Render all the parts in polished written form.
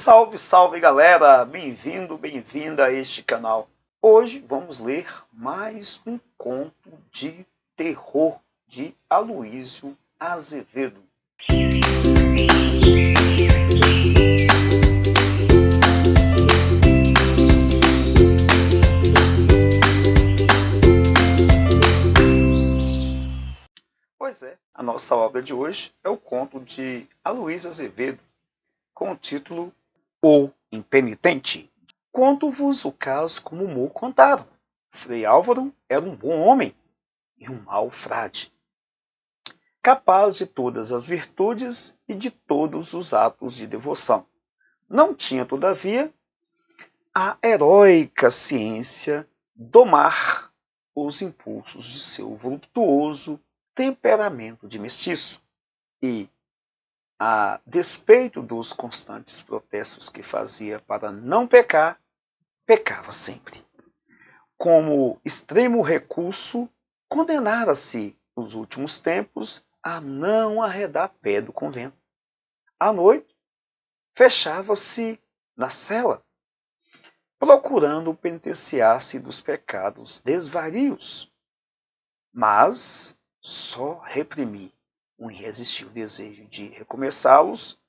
Salve, salve galera! Bem-vindo, bem-vinda a este canal. Hoje vamos ler mais um conto de terror de Aloísio Azevedo. Pois é, a nossa obra de hoje é o conto de Aloísio Azevedo, com o título O Impenitente. Conto-vos o caso como Mo contaram. Frei Álvaro era um bom homem e um mau frade, capaz de todas as virtudes e de todos os atos de devoção. Não tinha, todavia, a heróica ciência domar os impulsos de seu voluptuoso temperamento de mestiço e, a despeito dos constantes protestos que fazia para não pecar, pecava sempre. Como extremo recurso, condenara-se, nos últimos tempos, a não arredar pé do convento. À noite, fechava-se na cela, procurando penitenciar-se dos pecados desvarios. Mas só reprimir o irresistível desejo de recomeçá-los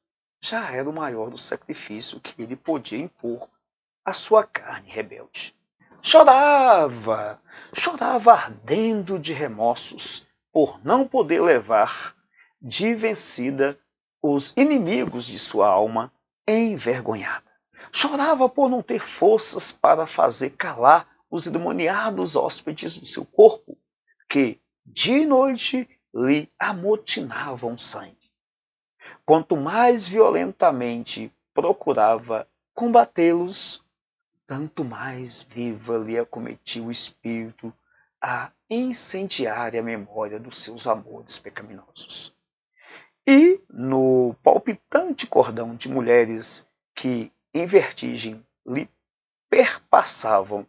já era o maior do sacrifício que ele podia impor à sua carne rebelde. Chorava ardendo de remorsos por não poder levar de vencida os inimigos de sua alma envergonhada. Chorava por não ter forças para fazer calar os endemoniados hóspedes do seu corpo, que de noite lhe amotinavam sangue. Quanto mais violentamente procurava combatê-los, tanto mais viva lhe acometia o espírito a incendiária memória dos seus amores pecaminosos. E, no palpitante cordão de mulheres que, em vertigem, lhe perpassavam,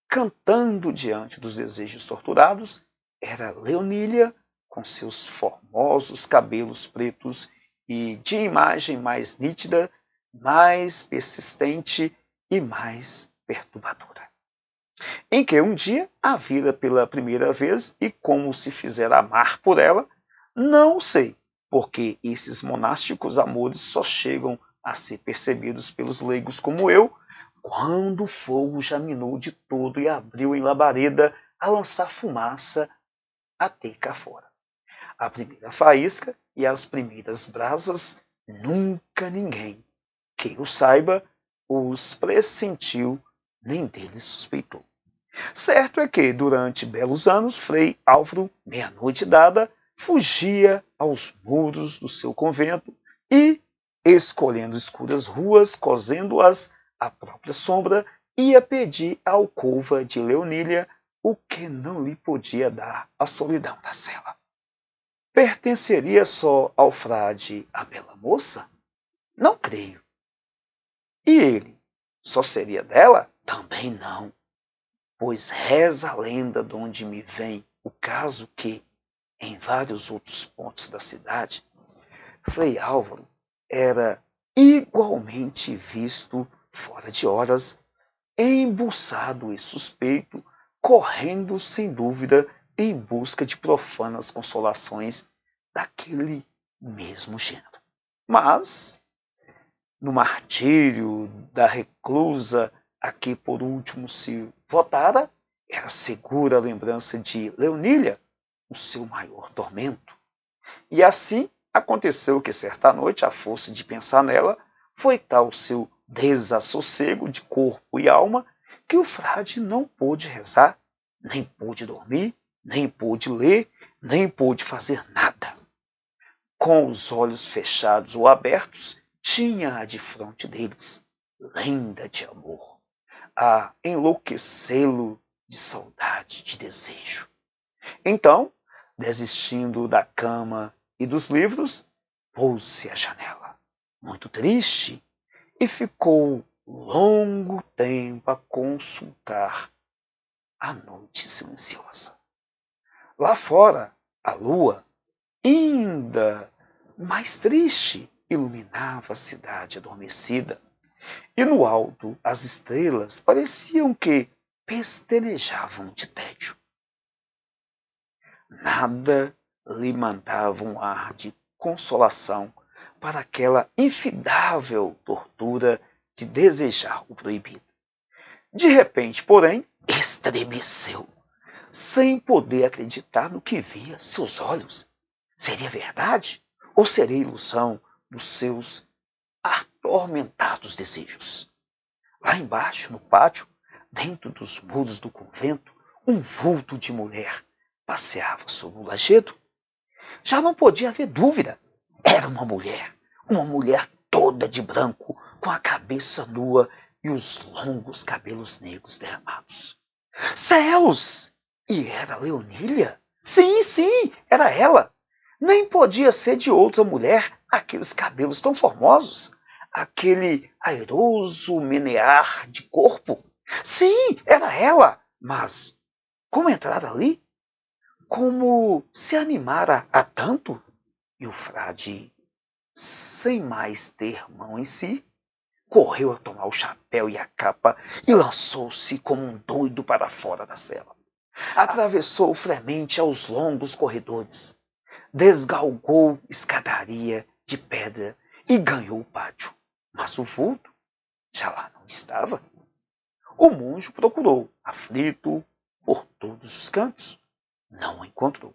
cantando diante dos desejos torturados, era Leonília, com seus formosos cabelos pretos e de imagem mais nítida, mais persistente e mais perturbadora. Em que um dia a vira pela primeira vez e como se fizera amar por ela, não sei, porque esses monásticos amores só chegam a ser percebidos pelos leigos como eu, quando o fogo já minou de todo e abriu em labareda a lançar fumaça até cá fora. A primeira faísca e as primeiras brasas, nunca ninguém, que eu saiba, os pressentiu, nem deles suspeitou. Certo é que, durante belos anos, Frei Álvaro, meia-noite dada, fugia aos muros do seu convento e, escolhendo escuras ruas, cosendo-as à própria sombra, ia pedir à alcova de Leonília o que não lhe podia dar a solidão da cela. Pertenceria só ao frade a bela moça? Não creio. E ele, só seria dela? Também não. Pois reza a lenda de onde me vem o caso que, em vários outros pontos da cidade, Frei Álvaro era igualmente visto, fora de horas, embuçado e suspeito, correndo sem dúvida em busca de profanas consolações daquele mesmo gênero. Mas, no martírio da reclusa a que por último se votara, era segura a lembrança de Leonília, o seu maior tormento. E assim aconteceu que certa noite, à força de pensar nela, foi tal o seu desassossego de corpo e alma, que o frade não pôde rezar, nem pôde dormir, nem pôde ler, nem pôde fazer nada. Com os olhos fechados ou abertos, tinha-a de fronte deles, lenda de amor, a enlouquecê-lo de saudade, de desejo. Então, desistindo da cama e dos livros, pôs-se à janela, muito triste, e ficou longo tempo a consultar a noite silenciosa. Lá fora, a lua, ainda mais triste, iluminava a cidade adormecida, E no alto as estrelas pareciam que pestanejavam de tédio. Nada lhe mandava um ar de consolação para aquela infidável tortura de desejar o proibido. De repente, porém, estremeceu, sem poder acreditar no que via seus olhos. Seria verdade ou seria ilusão dos seus atormentados desejos? Lá embaixo, no pátio, dentro dos muros do convento, um vulto de mulher passeava sobre o lajedo. Já não podia haver dúvida. Era uma mulher toda de branco, com a cabeça nua e os longos cabelos negros derramados. Céus! E era Leonília? Sim, sim, era ela. Nem podia ser de outra mulher aqueles cabelos tão formosos, aquele airoso menear de corpo. Sim, era ela. Mas como entrar ali? Como se animara a tanto? E o frade, sem mais ter mão em si, correu a tomar o chapéu e a capa e lançou-se como um doido para fora da cela. Atravessou fremente aos longos corredores, desgalgou escadaria de pedra e ganhou o pátio. Mas o vulto já lá não estava. O monge procurou, aflito, por todos os cantos. Não o encontrou.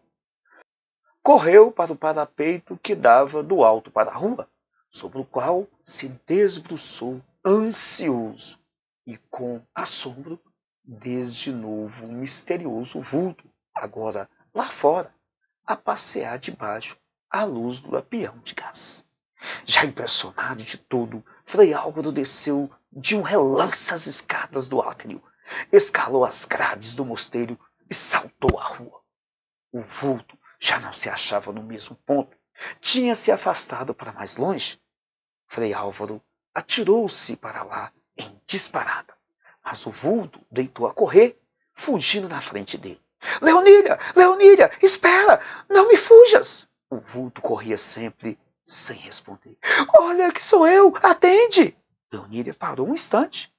Correu para o parapeito que dava do alto para a rua, sobre o qual se debruçou ansioso e com assombro desde novo o misterioso vulto, agora lá fora, a passear debaixo à luz do lampião de gás. Já impressionado de todo, Frei Álvaro desceu de um relance as escadas do átrio, escalou as grades do mosteiro e saltou à rua. O vulto já não se achava no mesmo ponto, tinha se afastado para mais longe. Frei Álvaro atirou-se para lá em disparada, mas o vulto deitou a correr, fugindo na frente dele. Leonília, Leonília, espera, não me fujas! O vulto corria sempre sem responder. Olha que sou eu, atende! Leonília parou um instante,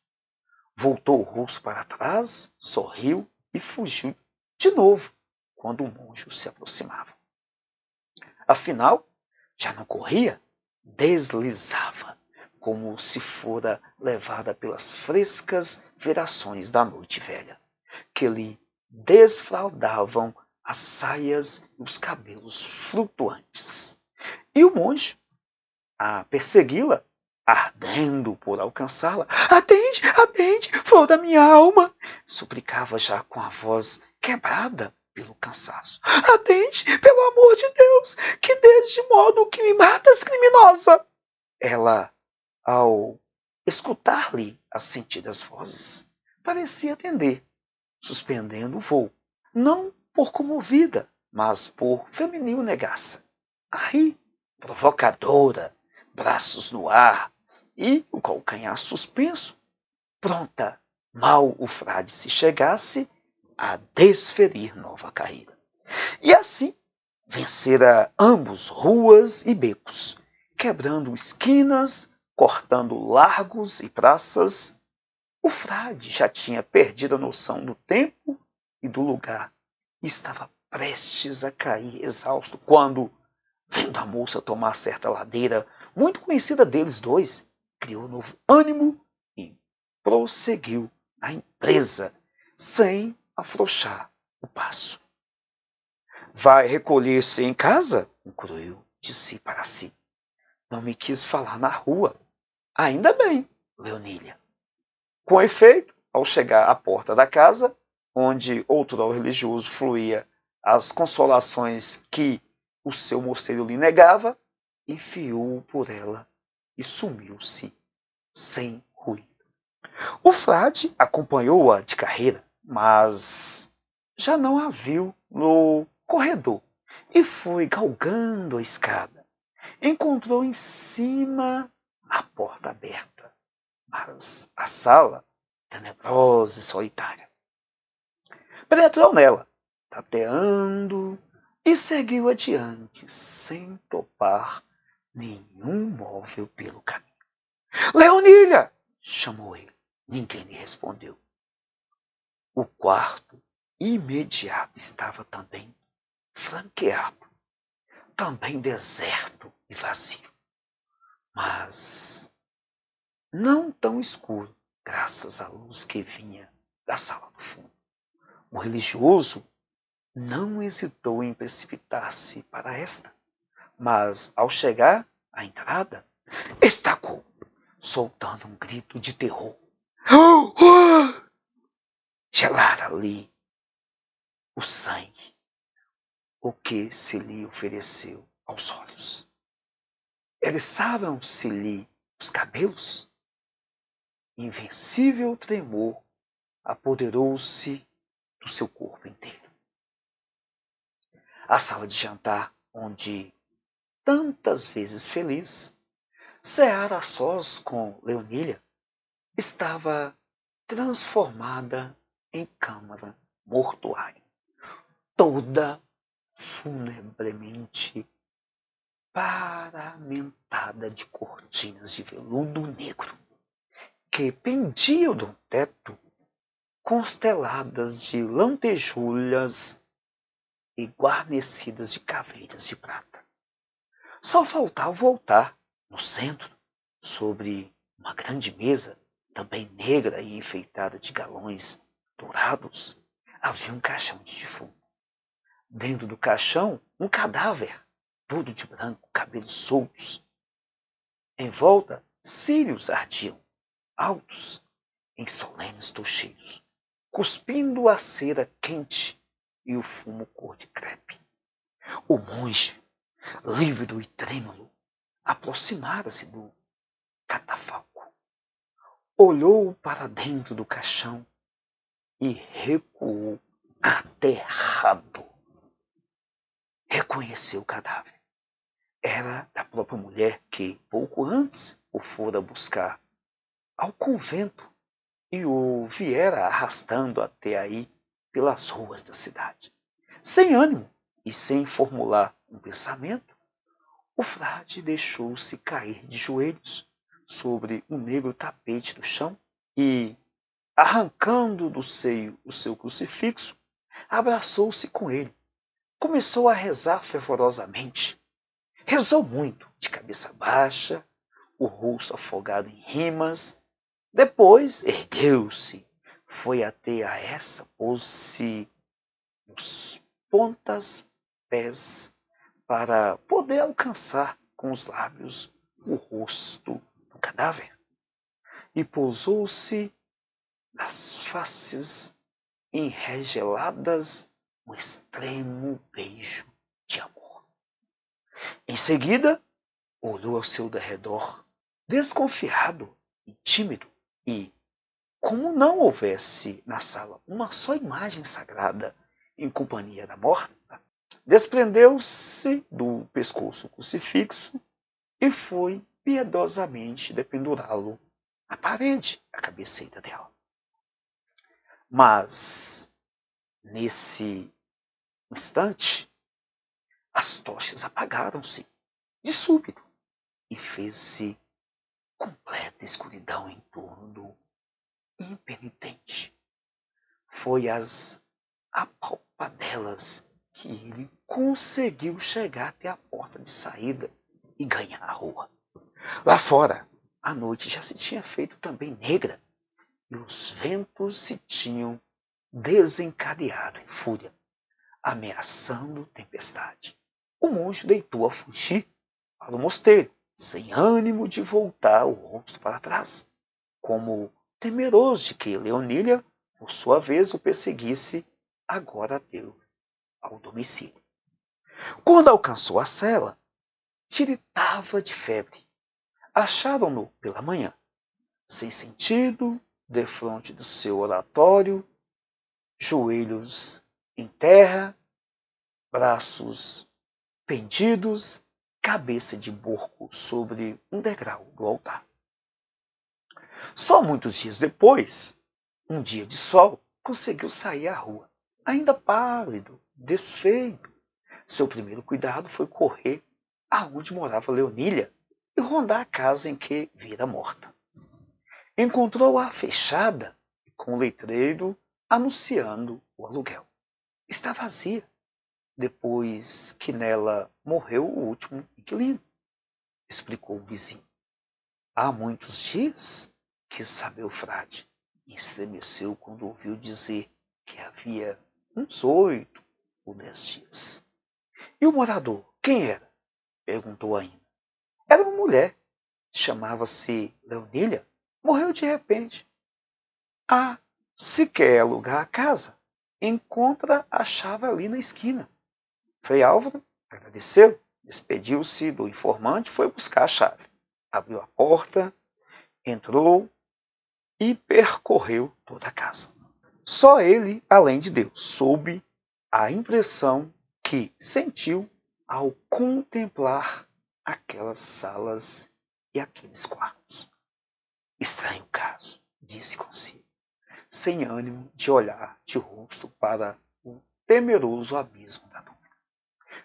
voltou o rosto para trás, sorriu e fugiu de novo quando o monge se aproximava. Afinal, já não corria, deslizava, como se fora levada pelas frescas verações da noite velha, que lhe desfraldavam as saias e os cabelos flutuantes. E o monge, a persegui-la, ardendo por alcançá-la, atende, atende, flor da minha alma, suplicava já com a voz quebrada pelo cansaço. Atende, pelo amor de Deus, que deste modo que me matas, criminosa. Ela, ao escutar-lhe as sentidas vozes, parecia atender, suspendendo o voo, não por comovida, mas por feminil negaça. Aí, provocadora, braços no ar e o calcanhar suspenso, pronta, mal o frade se chegasse, a desferir nova carreira. E assim, vencera ambos ruas e becos, quebrando esquinas, cortando largos e praças. O frade já tinha perdido a noção do tempo e do lugar, e estava prestes a cair exausto, quando, vendo a moça tomar certa ladeira, muito conhecida deles dois, criou novo ânimo e prosseguiu a empresa, sem afrouxar o passo. Vai recolher-se em casa? Concluiu de si para si. Não me quis falar na rua. Ainda bem, Leonília. Com efeito, ao chegar à porta da casa, onde outrora o religioso fluía as consolações que o seu mosteiro lhe negava, enfiou-o por ela e sumiu-se sem ruído. O frade acompanhou-a de carreira, mas já não a viu no corredor e foi galgando a escada. Encontrou em cima a porta aberta, mas a sala tenebrosa e solitária. Penetrou nela, tateando, e seguiu adiante, sem topar nenhum móvel pelo caminho. Leonília! chamou ele. Ninguém lhe respondeu. O quarto imediato estava também franqueado, também deserto e vazio, mas não tão escuro, graças à luz que vinha da sala do fundo. O religioso não hesitou em precipitar-se para esta, mas ao chegar à entrada, estacou, soltando um grito de terror. Gelara ali o sangue, o que se lhe ofereceu aos olhos. Eriçaram-se-lhe os cabelos. Invencível tremor apoderou-se do seu corpo inteiro. A sala de jantar, onde tantas vezes feliz, ceara a sós com Leonília, estava transformada em câmara mortuária, toda funebremente paramentada de cortinas de veludo negro, que pendiam do teto consteladas de lantejoulas e guarnecidas de caveiras de prata. Só faltava o altar, no centro, sobre uma grande mesa, também negra e enfeitada de galões dourados, havia um caixão de defunto. Dentro do caixão, um cadáver, todo de branco, cabelos soltos. Em volta, cílios ardiam, altos, em solenes tocheiros, cuspindo a cera quente e o fumo cor de crepe. O monge, lívido e trêmulo, aproximara-se do catafalco. Olhou para dentro do caixão e recuou aterrado. Reconheceu o cadáver. Era da própria mulher que, pouco antes, o fora buscar ao convento e o viera arrastando até aí pelas ruas da cidade. Sem ânimo e sem formular um pensamento, o frade deixou-se cair de joelhos sobre o negro tapete do chão e, arrancando do seio o seu crucifixo, abraçou-se com ele. Começou a rezar fervorosamente. Rezou muito, de cabeça baixa, o rosto afogado em rimas. Depois ergueu-se, foi até a essa, pôs-se nos pontas pés para poder alcançar com os lábios o rosto do cadáver. E pousou-se nas faces enregeladas um extremo beijo de amor. Em seguida, olhou ao seu derredor, desconfiado e tímido, e, como não houvesse na sala uma só imagem sagrada em companhia da morta, desprendeu-se do pescoço crucifixo e foi piedosamente dependurá-lo à parede, à cabeceira dela. Mas, nesse instante, as tochas apagaram-se de súbito e fez-se completa escuridão em torno do impenitente. Foi às apalpadelas que ele conseguiu chegar até a porta de saída e ganhar a rua. Lá fora, a noite já se tinha feito também negra e os ventos se tinham desencadeado em fúria, ameaçando tempestade. O monge deitou a fugir para o mosteiro, sem ânimo de voltar o rosto para trás, como temeroso de que Leonília, por sua vez, o perseguisse agora deu ao domicílio. Quando alcançou a cela, tiritava de febre. Acharam-no pela manhã, sem sentido, defronte do seu oratório, joelhos em terra, braços pendidos, cabeça de porco sobre um degrau do altar. Só muitos dias depois, um dia de sol, conseguiu sair à rua, ainda pálido, desfeito. Seu primeiro cuidado foi correr aonde morava Leonília e rondar a casa em que vira morta. Encontrou-a fechada e com o letreiro anunciando o aluguel. Está vazia, depois que nela morreu o último inquilino, explicou o vizinho. Há muitos dias? Quis saber o frade, e estremeceu quando ouviu dizer que havia uns 8 ou 10 dias. E o morador, quem era? Perguntou ainda. Era uma mulher, chamava-se Leonília, morreu de repente. Ah, se quer alugar a casa, encontra a chave ali na esquina. Frei Álvaro agradeceu, despediu-se do informante e foi buscar a chave. Abriu a porta, entrou e percorreu toda a casa. Só ele, além de Deus, soube a impressão que sentiu ao contemplar aquelas salas e aqueles quartos. Estranho caso, disse consigo, sem ânimo de olhar de rosto para o temeroso abismo da dúvida.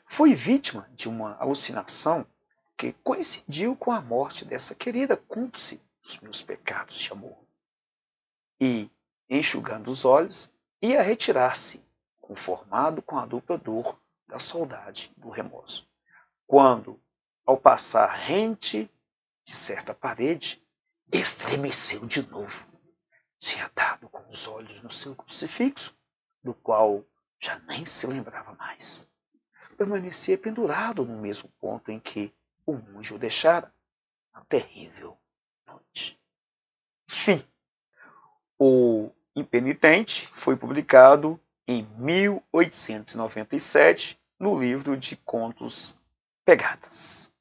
Fui vítima de uma alucinação que coincidiu com a morte dessa querida cúmplice dos meus pecados de amor. E, enxugando os olhos, ia retirar-se, conformado com a dupla dor da saudade e do remorso. Quando, ao passar rente de certa parede, estremeceu de novo. Tinha dado com os olhos no seu crucifixo, do qual já nem se lembrava mais. Permanecia pendurado no mesmo ponto em que o monge o deixara na terrível noite. Fim. O Impenitente foi publicado em 1897 no livro de contos Pegadas.